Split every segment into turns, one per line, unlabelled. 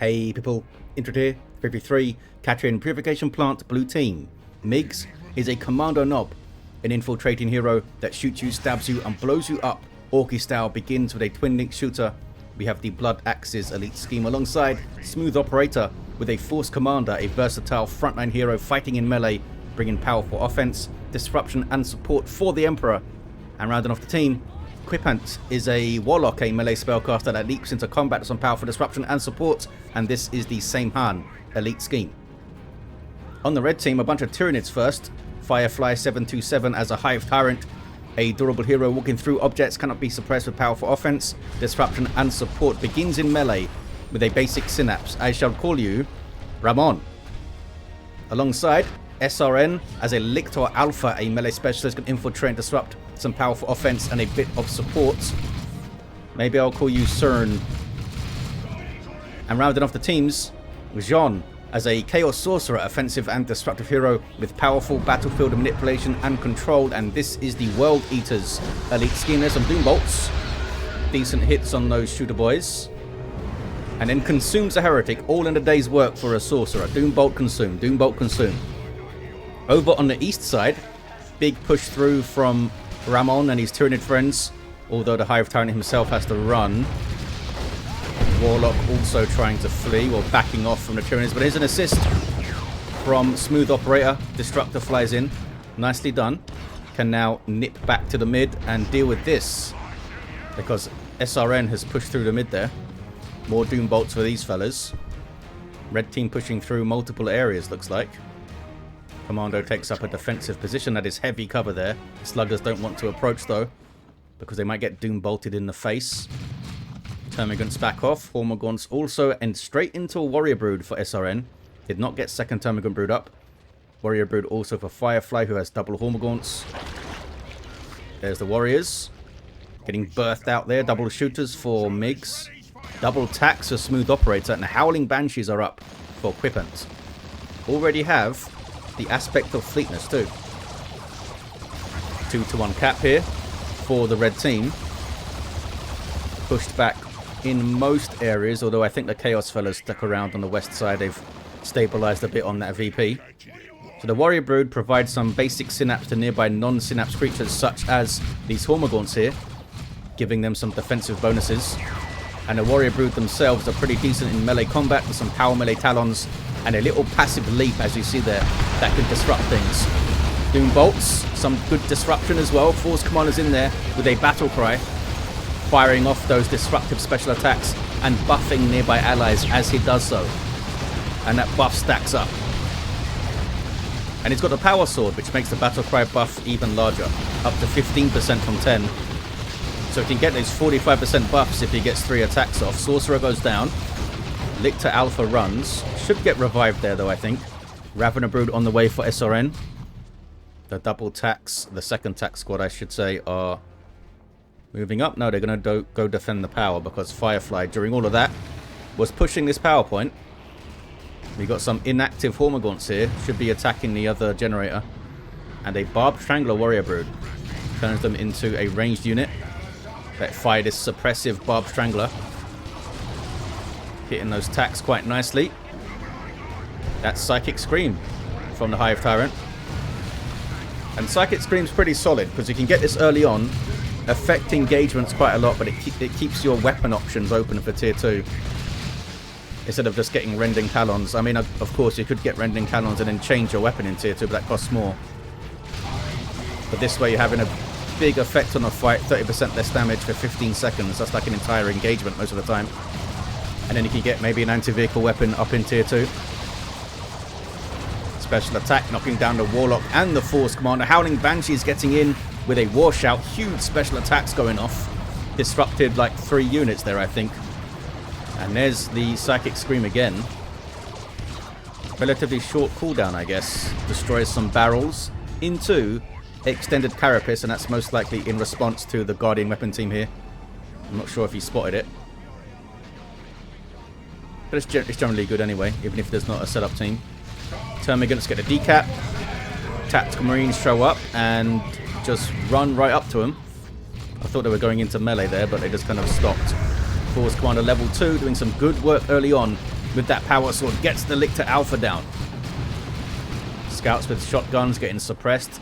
Hey people, Intro here, 53, Catching Purification Plant, Blue Team. Miggs is a Kommando knob, an infiltrating hero that shoots you, stabs you and blows you up. Orky style, begins with a twin link shooter. We have the Blood Axes elite scheme alongside SmoothOperator with a Force Commander, a versatile frontline hero fighting in melee, bringing powerful offense, disruption and support for the Emperor. And rounding off the team, Quippant is a Warlock, a melee spellcaster that leaps into combat with some powerful disruption and support, and this is the same Han elite scheme. On the red team, a bunch of Tyranids first. Firefly 727 as a Hive Tyrant, a durable hero walking through objects, cannot be suppressed with powerful offense, disruption and support, begins in melee with a basic synapse. I shall call you Ramon. Alongside SRN as a Lictor Alpha, a melee specialist, can infiltrate and disrupt, some powerful offense and a bit of support. Maybe I'll call you Cern. And rounding off the teams, Jean as a Chaos Sorcerer, offensive and destructive hero with powerful battlefield manipulation and control, and this is the World Eaters elite scheme. There's some Doom Bolts, decent hits on those shooter boys, and then consumes a heretic, all in a day's work for a sorcerer. Doom Bolt consume, Doom Bolt consume. Over on the east side, big push through from Ramon and his Tyranid friends, although the Hive Tyrant himself has to run. Warlock also trying to flee, or backing off from the Tyranids, but here's an assist from SmoothOperator. Destructor flies in, nicely done. Can now nip back to the mid and deal with this, because SRN has pushed through the mid there. More Doom Bolts for these fellas. Red team pushing through multiple areas, looks like. Kommando takes up a defensive position. That is heavy cover there. Sluggers don't want to approach though, because they might get Doom Bolted in the face. Termagants back off. Hormagaunts also end straight into a Warrior Brood for SRN. Did not get second Termagant Brood up. Warrior Brood also for Firefly, who has double Hormagaunts. There's the Warriors getting birthed out there. Double shooters for Miggs. Double tacks for SmoothOperator, and the Howling Banshees are up for Quippant. Already have the aspect of fleetness too. 2-to-1 cap here for the red team. Pushed back in most areas, although I think the Chaos fellas stuck around on the west side. They've stabilized a bit on that VP. So the Warrior Brood provides some basic synapse to nearby non-synapse creatures, such as these Hormagaunts here, giving them some defensive bonuses. And the Warrior Brood themselves are pretty decent in melee combat with some power melee talons and a little passive leap, as you see there, that can disrupt things. Doom Bolts, some good disruption as well. Force Commanders in there with a battle cry, firing off those disruptive special attacks and buffing nearby allies as he does so. And that buff stacks up. And he's got a power sword, which makes the battle cry buff even larger, up to 15% from 10. So he can get those 45% buffs if he gets 3 attacks off. Sorcerer goes down. Lictor Alpha runs. Should get revived there though, I think. Ravener Brood on the way for SRN. The double tax, the second tax squad I should say, are moving up. No, they're going to go defend the power, because Firefly, during all of that, was pushing this power point. We got some inactive Hormagaunts here. Should be attacking the other generator. And a Barbed Strangler Warrior Brood. Turns them into a ranged unit that fire this suppressive Barbed Strangler. Hitting those tacks quite nicely. That's Psychic Scream from the Hive Tyrant. And Psychic Scream's pretty solid, because you can get this early on, affect engagements quite a lot, but it keeps your weapon options open for tier 2. Instead of just getting Rending Talons. I mean, of course, you could get Rending Talons and then change your weapon in tier 2, but that costs more. But this way you're having a big effect on a fight, 30% less damage for 15 seconds. That's like an entire engagement most of the time. And then you can get maybe an anti-vehicle weapon up in tier 2. Special attack, knocking down the Warlock and the Force Commander. Howling Banshees getting in with a War Shout. Huge special attacks going off. Disrupted like 3 units there, I think. And there's the Psychic Scream again. Relatively short cooldown, I guess. Destroys some barrels into Extended Carapace, and that's most likely in response to the Guardian weapon team here. I'm not sure if he spotted it. But it's generally good anyway, even if there's not a setup team. Termagants get a decap. Tactical Marines show up and just run right up to him. I thought they were going into melee there, but they just kind of stopped. Force Commander level 2 doing some good work early on with that power sword. Gets the Lictor Alpha down. Scouts with shotguns getting suppressed.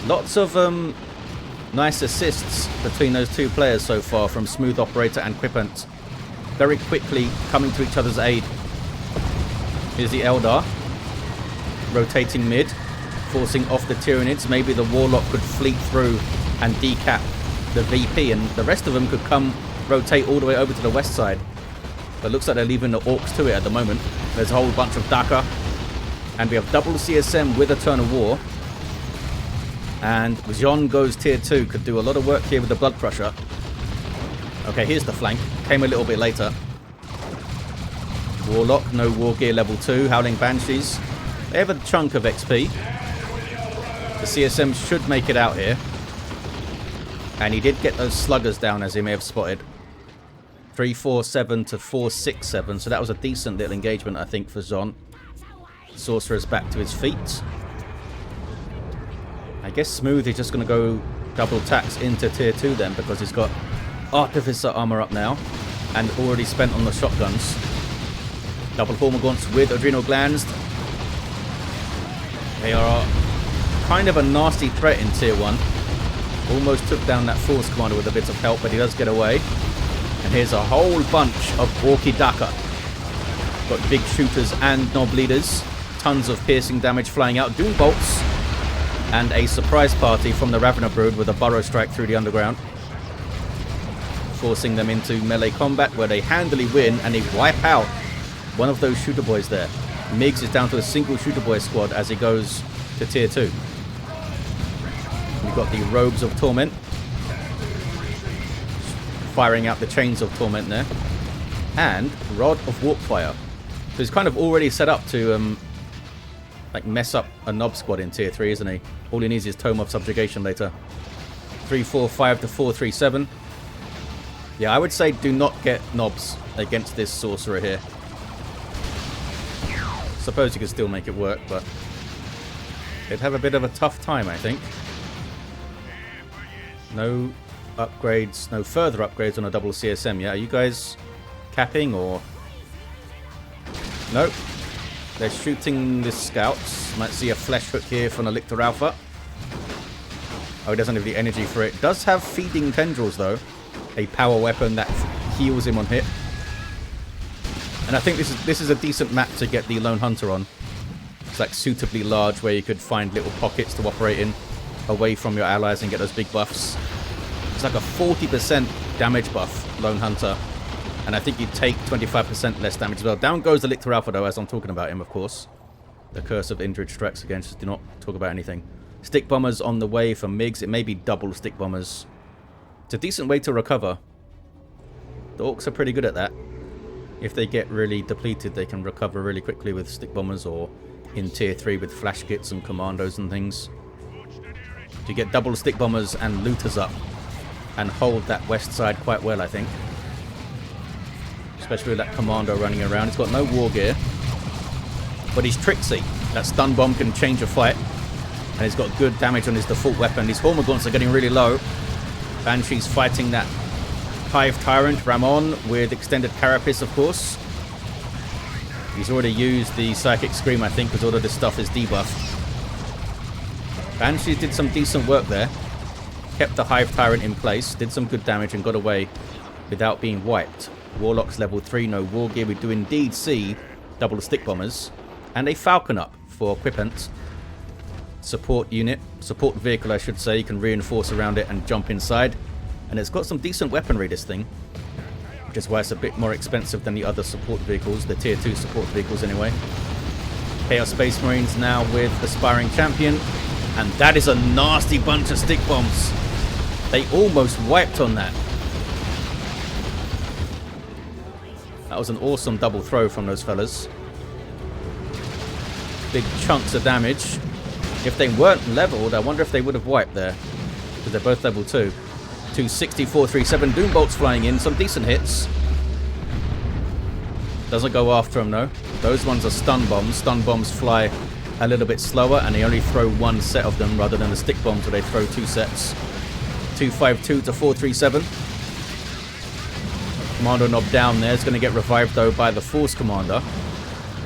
Lots of nice assists between those two players so far from SmoothOperator and Quippant. Very quickly coming to each other's aid. Here's the Eldar. Rotating mid. Forcing off the Tyranids. Maybe the Warlock could fleet through and decap the VP. And the rest of them could come rotate all the way over to the west side. But it looks like they're leaving the Orks to it at the moment. There's a whole bunch of Daka. And we have double CSM with a turn of war. And Jean goes tier 2. Could do a lot of work here with the Blood Crusher. Okay, here's the flank. Came a little bit later. Warlock, no war gear level 2. Howling Banshees. They have a chunk of XP. The CSM should make it out here. And he did get those sluggers down, as he may have spotted. 347 to 467. So that was a decent little engagement, I think, for Jean. Sorcerer's back to his feet. I guess Smooth is just going to go double tax into tier 2 then, because he's got Artificer armor up now and already spent on the shotguns. Double Hormagaunts with Adrenal Glands. They are kind of a nasty threat in tier 1. Almost took down that Force Commander with a bit of help, but he does get away. And here's a whole bunch of Orky Daka. Got big shooters and Nob Leaders. Tons of piercing damage flying out. Doom Bolts. And a surprise party from the Ravener Brood with a Burrow Strike through the underground. Forcing them into melee combat where they handily win and they wipe out one of those shooter boys there. Miggs is down to a single shooter boy squad as he goes to tier 2. We've got the Robes of Torment. Firing out the Chains of Torment there. And Rod of Warpfire. So he's kind of already set up to like mess up a Nob squad in tier 3, isn't he? All he needs is Tome of Subjugation later. 345 to 437. Yeah, I would say do not get Nobs against this Sorcerer here. Suppose you could still make it work, but they'd have a bit of a tough time, I think. No upgrades, no further upgrades on a double CSM, yeah? Are you guys capping or... Nope. They're shooting the scouts. Might see a flesh hook here from the Lictor Alpha. Oh, he doesn't have the energy for it. Does have Feeding Tendrils, though. A power weapon that heals him on hit. And I think this is a decent map to get the Lone Hunter on. It's like suitably large where you could find little pockets to operate in away from your allies and get those big buffs. It's like a 40% damage buff, Lone Hunter. And I think you take 25% less damage as well. Down goes the Lictor Alpha, though, as I'm talking about him, of course. The Curse of Indrid strikes again. Just do not talk about anything. Stick Bombers on the way for Miggs. It may be double Stick Bombers. It's a decent way to recover. The Orks are pretty good at that. If they get really depleted, they can recover really quickly with Stick Bombers or in tier 3 with Flash Kits and Commandos and things. You get double Stick Bombers and Looters up and hold that west side quite well, I think. Especially with that Kommando running around. He's got no war gear, but he's tricksy. That stun bomb can change a fight, and he's got good damage on his default weapon. These Hormagaunts are getting really low. Banshee's fighting that Hive Tyrant, Ramon, with extended Carapace, of course. He's already used the Psychic Scream, I think, because all of this stuff is debuffed. Banshees did some decent work there. Kept the Hive Tyrant in place, did some good damage, and got away without being wiped. Warlock's level 3, no war gear. We do indeed see double Stick Bombers. And a Falcon up for Quippant. Support unit, support vehicle I should say. You can reinforce around it and jump inside. And it's got some decent weaponry, this thing. Which is why it's a bit more expensive than the other support vehicles. The tier 2 support vehicles anyway. Chaos Space Marines now with Aspiring Champion. And that is a nasty bunch of Stick Bombs. They almost wiped on that. That was an awesome double throw from those fellas. Big chunks of damage. If they weren't leveled, I wonder if they would have wiped there. Because they're both level 2. 260, 437. Doom Bolts flying in. Some decent hits. Doesn't go after them, though. Those ones are stun bombs. Stun bombs fly a little bit slower, and they only throw one set of them rather than the stick bombs where they throw two sets. 252 to 437. Commando Nob down there. Is going to get revived, though, by the Force Commander.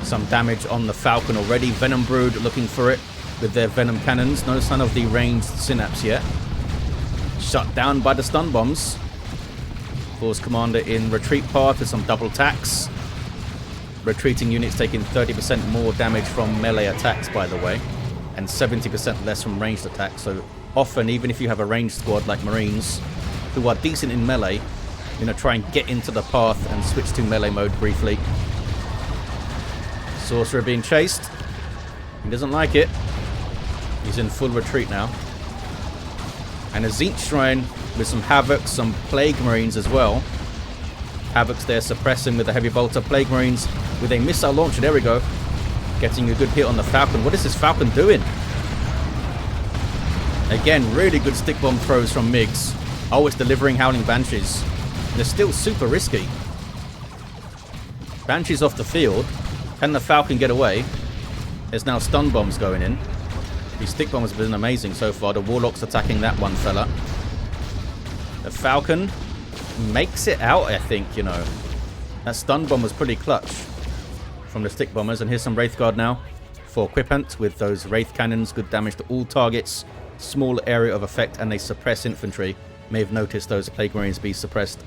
Some damage on the Falcon already. Venom Brood looking for it with their Venom Cannons. No sign of the ranged Synapse yet. Shut down by the stun bombs. Force Commander in retreat path with some double attacks. Retreating units taking 30% more damage from melee attacks, by the way, and 70% less from ranged attacks. So often, even if you have a ranged squad like Marines, who are decent in melee, try and get into the path and switch to melee mode briefly. Sorcerer being chased. He doesn't like it. He's in full retreat now. And a Tzeentch Shrine with some Havoc, some Plague Marines as well. Havoc's there suppressing with the Heavy Bolter. Plague Marines with a missile launcher. There we go. Getting a good hit on the Falcon. What is this Falcon doing? Again, really good stick bomb throws from Miggs. Always delivering Howling Banshees. They're still super risky. Banshees off the field. Can the Falcon get away? There's now stun bombs going in. These stick bombs have been amazing so far. The Warlock's attacking that one fella. The Falcon makes it out, I think, That stun bomb was pretty clutch from the stick bombers. And here's some Wraith Guard now for Quippant with those Wraith Cannons. Good damage to all targets. Small area of effect, and they suppress infantry. May have noticed those Plague Marines be suppressed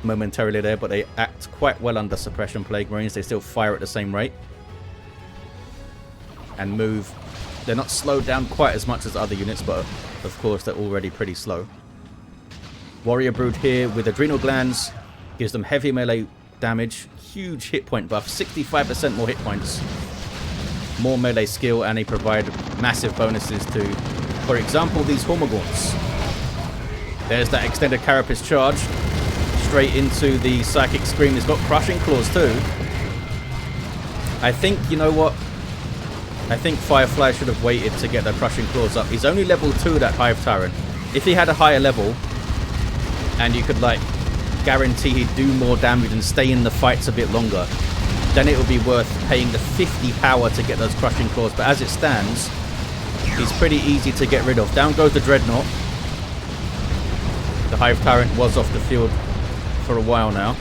momentarily there, but they act quite well under suppression. Plague Marines, they still fire at the same rate and move. They're not slowed down quite as much as other units, but of course they're already pretty slow. Warrior Brood here with Adrenal Glands gives them heavy melee damage, huge hit point buff, 65% more hit points, more melee skill, and they provide massive bonuses to, for example, these Hormagaunts. There's that extended Carapace charge straight into the Psychic Scream. He's got Crushing Claws too. I think, you know what? I think Firefly should have waited to get the Crushing Claws up. He's only level 2, that Hive Tyrant. If he had a higher level, and you could, guarantee he'd do more damage and stay in the fights a bit longer, then it would be worth paying the 50 power to get those Crushing Claws. But as it stands, he's pretty easy to get rid of. Down goes the Dreadnought. The Hive Tyrant was off the field for a while now.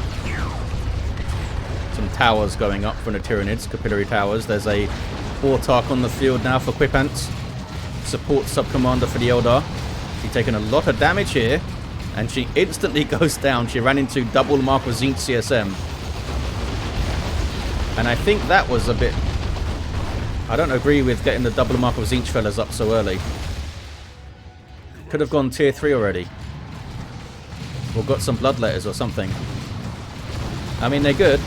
Some towers going up from the Tyranids, Capillary Towers. There's a Autarch on the field now for Quippant. Support Sub-Commander for the Eldar. She's taken a lot of damage here, and she instantly goes down. She ran into double Mark of Tzeentch CSM. And I think that was a bit... I don't agree with getting the double Mark of Tzeentch fellas up so early. Could have gone tier 3 already. Or got some Bloodletters or something. I mean, they're good.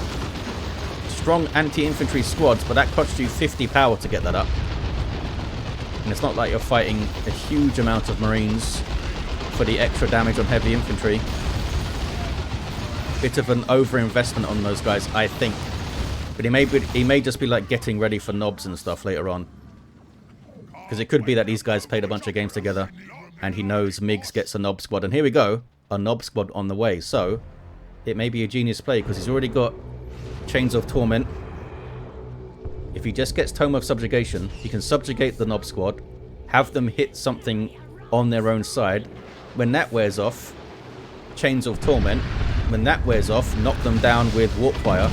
Strong anti-infantry squads, but that cost you 50 power to get that up. And it's not like you're fighting a huge amount of Marines for the extra damage on heavy infantry. Bit of an over-investment on those guys, I think. But he may just be getting ready for nobs and stuff later on. Because it could be that these guys played a bunch of games together and he knows Miggs gets a nob squad. And here we go. A nob squad on the way. So it may be a genius play because he's already got Chains of Torment. If he just gets Tome of Subjugation, he can subjugate the nob squad, have them hit something on their own side. When that wears off, Chains of Torment. When that wears off, knock them down with Warpfire.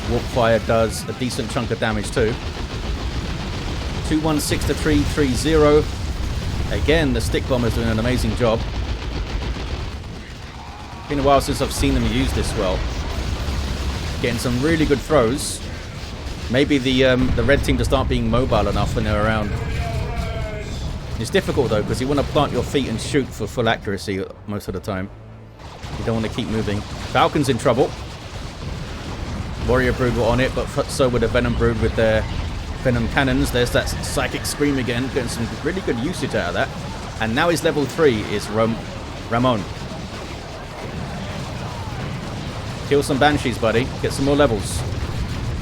Warpfire does a decent chunk of damage too. 216 to 330. Again, the stick bomber's doing an amazing job. Been a while since I've seen them use this well. Getting some really good throws. Maybe the red team just aren't being mobile enough when they're around. It's difficult though, because you want to plant your feet and shoot for full accuracy most of the time. You don't want to keep moving. Falcon's in trouble. Warrior Brood were on it, but so were the Venom Brood with their Venom Cannons. There's that Psychic Scream again, getting some really good usage out of that. And now his level 3 is Ramon. Kill some Banshees, buddy. Get some more levels.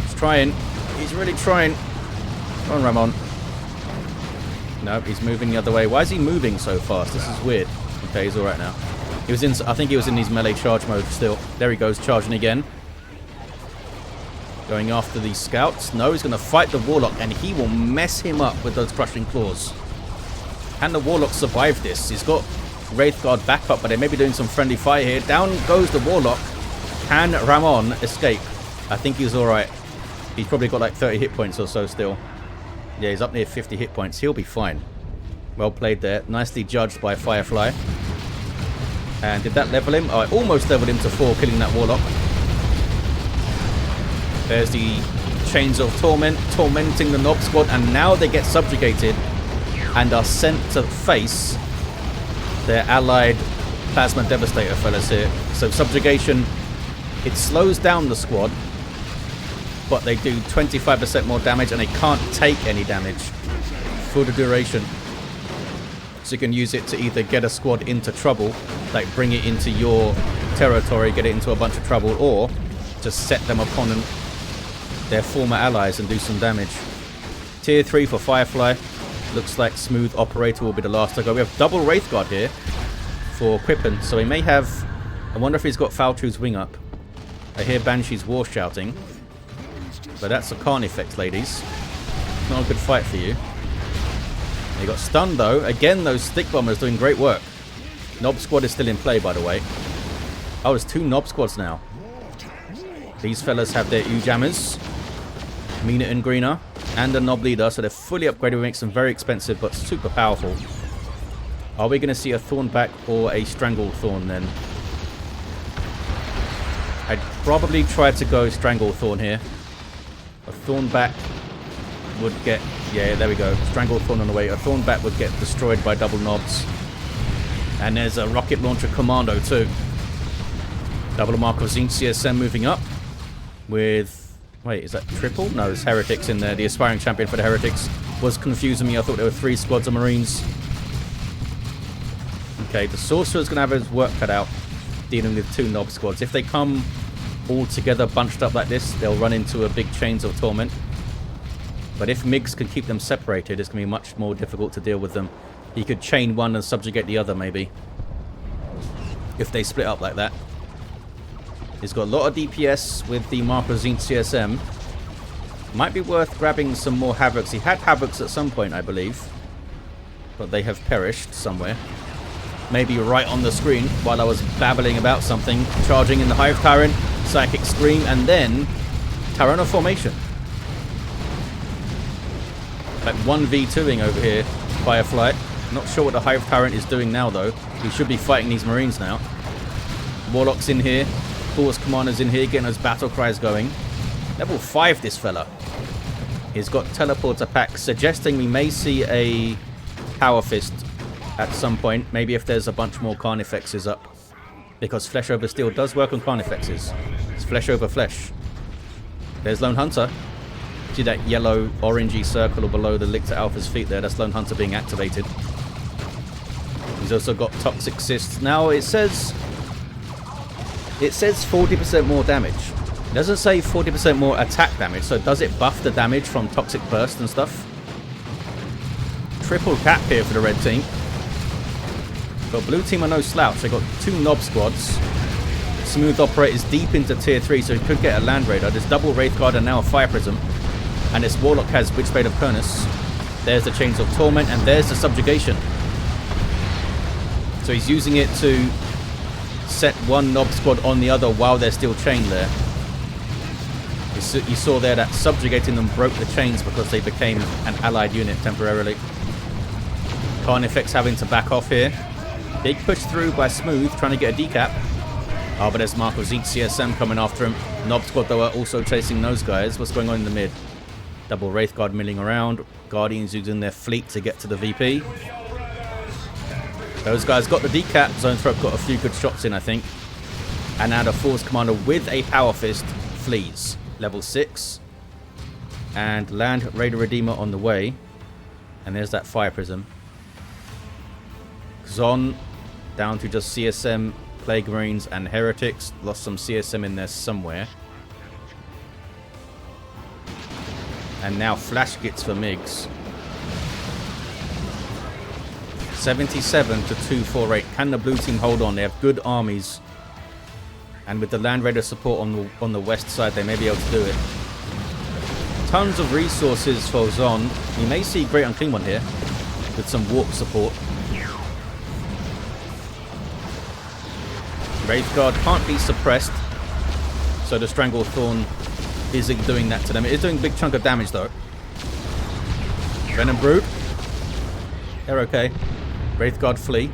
He's trying. He's really trying. Come on, Ramon. No, he's moving the other way. Why is he moving so fast? This is weird. Okay, he's alright now. He was in. I think he was in his melee charge mode still. There he goes, charging again. Going after these scouts. No, he's going to fight the Warlock, and he will mess him up with those Crushing Claws. Can the Warlock survive this? He's got Wraith Guard backup, but they may be doing some friendly fire here. Down goes the Warlock. Can Ramon escape? I think he's alright. He's probably got like 30 hit points or so still. Yeah, he's up near 50 hit points. He'll be fine. Well played there. Nicely judged by Firefly. And did that level him? Oh, I almost leveled him to 4, killing that Warlock. There's the Chains of Torment, tormenting the Nob Squad, and now they get subjugated and are sent to face their allied Plasma Devastator fellas here. So subjugation, it slows down the squad, but they do 25% more damage and they can't take any damage for the duration. So you can use it to either get a squad into trouble, like bring it into your territory, get it into a bunch of trouble, or just set them upon their former allies and do some damage. Tier 3 for Firefly. Looks like SmoothOperator will be the last to go. We have double Wraithguard here for Quippant, so he may have... I wonder if he's got Faltru's Wing up. I hear Banshee's War shouting. But that's a Carnifex, ladies. Not a good fight for you. They got stunned though. Again, those stick bombers doing great work. Nob Squad is still in play, by the way. Oh, there's 2 Nob Squads now. These fellas have their U-Jammers, Meaner and Greener, and a Nob Leader, so they're fully upgraded, which makes them very expensive but super powerful. Are we going to see a Thornback or a Strangled Thorn then? I'd probably try to go Strangled Thorn here. A Thornback would get... yeah, there we go. Strangled Thorn on the way. A Thornback would get destroyed by double Nobs. And there's a Rocket Launcher Kommando too. Double Mark of Zine CSM moving up. With... wait, is that triple? No, there's Heretics in there. The aspiring champion for the Heretics was confusing me. I thought there were 3 squads of Marines. Okay, the Sorcerer's going to have his work cut out dealing with 2 Nob Squads. If they come all together bunched up like this, they'll run into a big Chains of Torment. But if Miggs can keep them separated, it's going to be much more difficult to deal with them. He could chain one and subjugate the other, maybe. If they split up like that. He's got a lot of DPS with the Mark of Zine CSM. Might be worth grabbing some more Havocs. He had Havocs at some point, I believe. But they have perished somewhere. Maybe right on the screen while I was babbling about something. Charging in the Hive Tyrant, Psychic Scream, and then Tyrant Formation. Like 1v2ing over here, Firefly. Not sure what the Hive Tyrant is doing now, though. He should be fighting these Marines now. Warlock's in here. Force Commander's in here, getting those battle cries going. Level 5, this fella. He's got Teleporter packs, suggesting we may see a Power Fist at some point. Maybe if there's a bunch more Carnifexes up. Because Flesh over Steel does work on Carnifexes. It's Flesh over Flesh. There's Lone Hunter. See that yellow, orangey circle below the Lictor Alpha's feet there? That's Lone Hunter being activated. He's also got Toxic Cysts. Now it says 40% more damage. It doesn't say 40% more attack damage, so does it buff the damage from Toxic Burst and stuff? Triple cap here for the red team. But blue team are no slouch. They got 2 Nob Squads. SmoothOperator is deep into tier 3, so he could get a Land Raider. There's double Wraithguard and now a Fire Prism. And this Warlock has Witchblade of Kernus. There's the Chains of Torment, and there's the Subjugation. So he's using it to set one Nob Squad on the other while they're still chained there. You saw there that subjugating them broke the chains because they became an allied unit temporarily. Carnifex having to back off here. Big push through by Smooth, trying to get a decap. Oh, but there's Mark of Zeke CSM coming after him. Nob Squad, though, are also chasing those guys. What's going on in the mid? Double Wraithguard milling around. Guardians using their fleet to get to the VP. Those guys got the decap. Zoanthrope got a few good shots in, I think. And now the Force Commander with a Power Fist flees. Level 6. And Land Raider Redeemer on the way. And there's that Fire Prism. Xon down to just CSM, Plague Marines, and Heretics. Lost some CSM in there somewhere. And now Flash Gits for Miggs. 77 to 248. Can the blue team hold on? They have good armies. And with the Land Raider support on the west side, they may be able to do it. Tons of resources for Xon. You may see Great Unclean One here with some warp support. Wraithguard can't be suppressed, so the Stranglethorn isn't doing that to them. It is doing a big chunk of damage though. Venom Brood. They're okay. Wraithguard flee.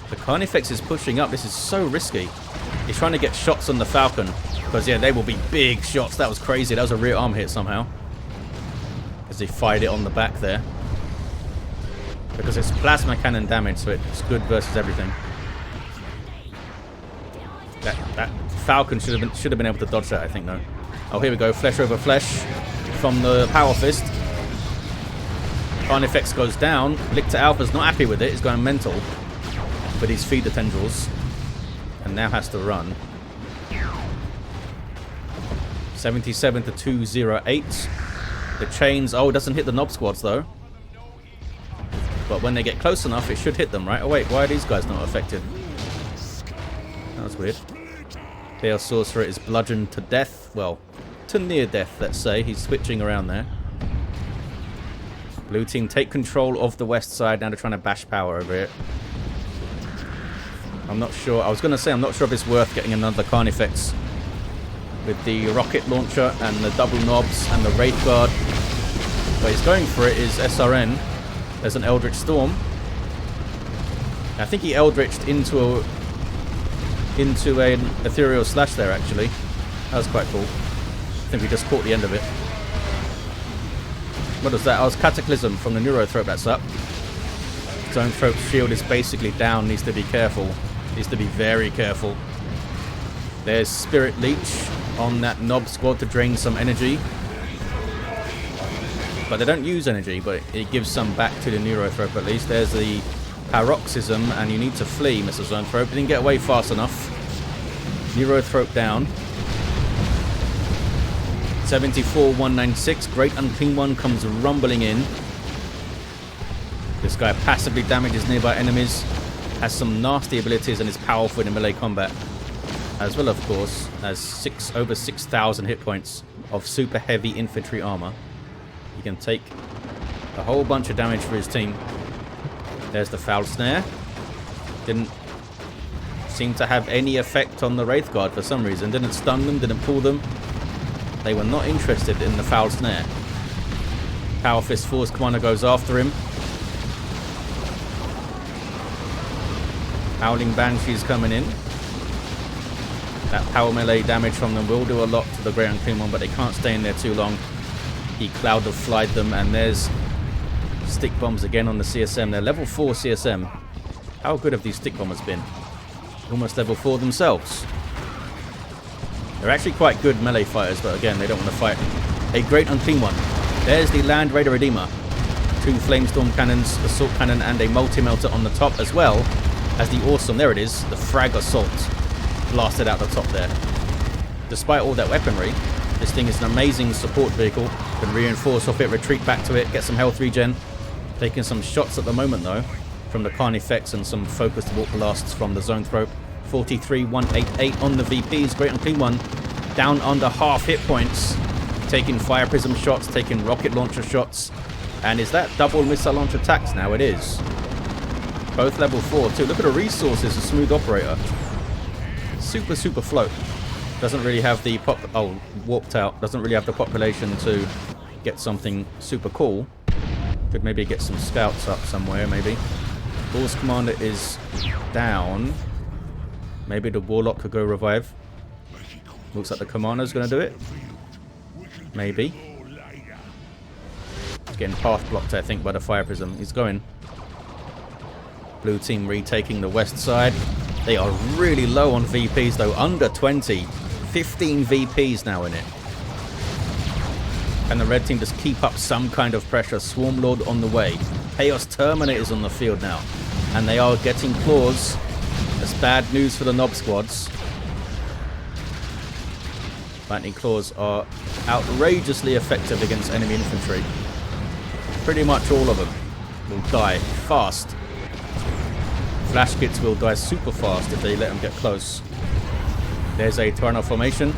The Carnifex is pushing up. This is so risky. He's trying to get shots on the Falcon. Because, yeah, they will be big shots. That was crazy. That was a rear arm hit somehow. As he fired it on the back there. Because it's plasma cannon damage, so it's good versus everything. That Falcon should have been able to dodge that, I think, though. Oh, here we go. Flesh over flesh from the Power Fist. Carnifex goes down. Lictor Alpha's not happy with it. He's going mental. But he's feed the tendrils. And now has to run. 77 to 208. The chains... Oh, it doesn't hit the Nob Squads, though. But when they get close enough, it should hit them, right? Oh, wait. Why are these guys not affected? That was weird. Chaos Sorcerer is bludgeoned to death. Well, to near death, let's say. He's switching around there. Blue team take control of the west side. Now they're trying to bash power over it. I'm not sure. I was going to say, I'm not sure if it's worth getting another Carnifex with the rocket launcher and the double knobs and the Wraith Guard. But he's going for it is SRN. There's an Eldritch Storm. I think he Eldritched into an Ethereal Slash there, actually. That was quite cool. I think we just caught the end of it. What was that? Oh, it was Cataclysm from the Neurothrope. That's up. Zoanthrope's shield is basically down. Needs to be careful. Needs to be very careful. There's Spirit Leech on that Nob Squad to drain some energy. But they don't use energy, but it gives some back to the Neurothrope at least. There's the Paroxysm, and you need to flee, Mr. Zoanthrope. Didn't get away fast enough. Neurothrope down. 74-196. Great Unclean One comes rumbling in. This guy passively damages nearby enemies. Has some nasty abilities and is powerful in melee combat. As well, of course, as over 6,000 hit points of super heavy infantry armor. He can take a whole bunch of damage for his team. There's the Foul Snare. Didn't seem to have any effect on the Wraith Guard for some reason. Didn't stun them, didn't pull them. They were not interested in the Foul Snare. Power Fist Force Commander goes after him. Howling Banshee's coming in. That power melee damage from them will do a lot to the Grey Unclean One, but they can't stay in there too long. He Cloud of Flied them, and there's Stick Bombs again on the CSM. They're level 4 CSM. How good have these Stick Bombers been? Almost level 4 themselves. They're actually quite good melee fighters, but again, they don't want to fight a Great Unclean One. There's the Land Raider Redeemer. 2 Flamestorm Cannons, Assault Cannon, and a Multi-Melter on the top, as well as the awesome, there it is, the Frag Assault blasted out the top there. Despite all that weaponry, this thing is an amazing support vehicle. Can reinforce off it, retreat back to it, get some health regen. Taking some shots at the moment, though, from the Carnifex and some focused Warp Blasts from the Zoanthrope. 43-188 on the VPs. Great Unclean One down under half hit points. Taking Fire Prism shots, taking Rocket Launcher shots. And is that double missile launch attacks now? It is. Both level 4 too. Look at the resources of SmoothOperator. Super float. Doesn't really have the warped out. Doesn't really have the population to get something super cool. Could maybe get some scouts up somewhere, maybe. Force Commander is down. Maybe the Warlock could go revive. Looks like the Commando's going to do it. Maybe. He's getting path blocked, I think, by the Fire Prism. He's going. Blue team retaking the west side. They are really low on VPs, though. Under 20. 15 VPs now in it. Can the red team just keep up some kind of pressure? Swarmlord on the way. Chaos Terminators on the field now. And they are getting claws. That's bad news for the Nob Squads. Lightning Claws are outrageously effective against enemy infantry. Pretty much all of them will die fast. Flash Kits will die super fast if they let them get close. There's a Tyranno formation.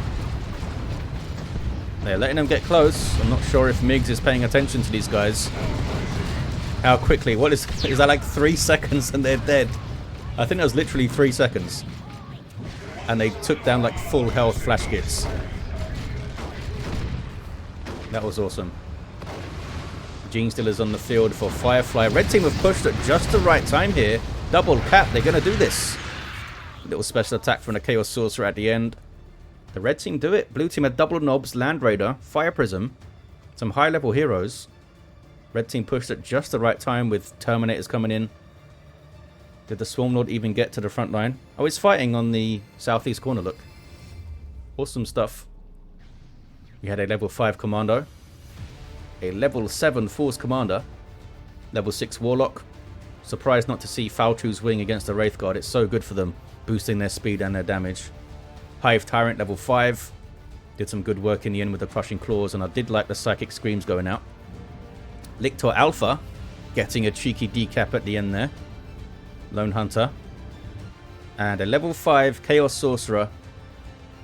They're letting them get close. I'm not sure if Miggs is paying attention to these guys. How quickly? What is that, like 3 seconds and they're dead? I think that was literally 3 seconds. And they took down like full health Flash Kits. That was awesome. Gene Stealer's on the field for Firefly. Red team have pushed at just the right time here. Double cap. They're going to do this. Little special attack from the Chaos Sorcerer at the end. The red team do it. Blue team had double knobs, Land Raider, Fire Prism, some high level heroes. Red team pushed at just the right time with Terminators coming in. Did the Swarm Lord even get to the front line? Oh, he's fighting on the southeast corner, look. Awesome stuff. We had a level 5 Kommando, a level 7 Force Commander, level 6 Warlock. Surprised not to see Falchu's Wing against the Wraith Guard. It's so good for them, boosting their speed and their damage. Hive Tyrant level 5. Did some good work in the end with the Crushing Claws, and I did like the Psychic Screams going out. Lictor Alpha getting a cheeky decap at the end there. Lone Hunter. And a level 5 Chaos Sorcerer.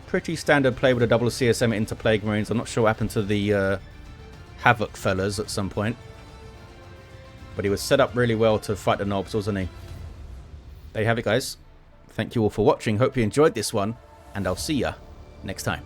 Pretty standard play with a double CSM into Plague Marines. I'm not sure what happened to the Havoc fellas at some point. But he was set up really well to fight the knobs, wasn't he? There you have it, guys. Thank you all for watching. Hope you enjoyed this one. And I'll see ya next time.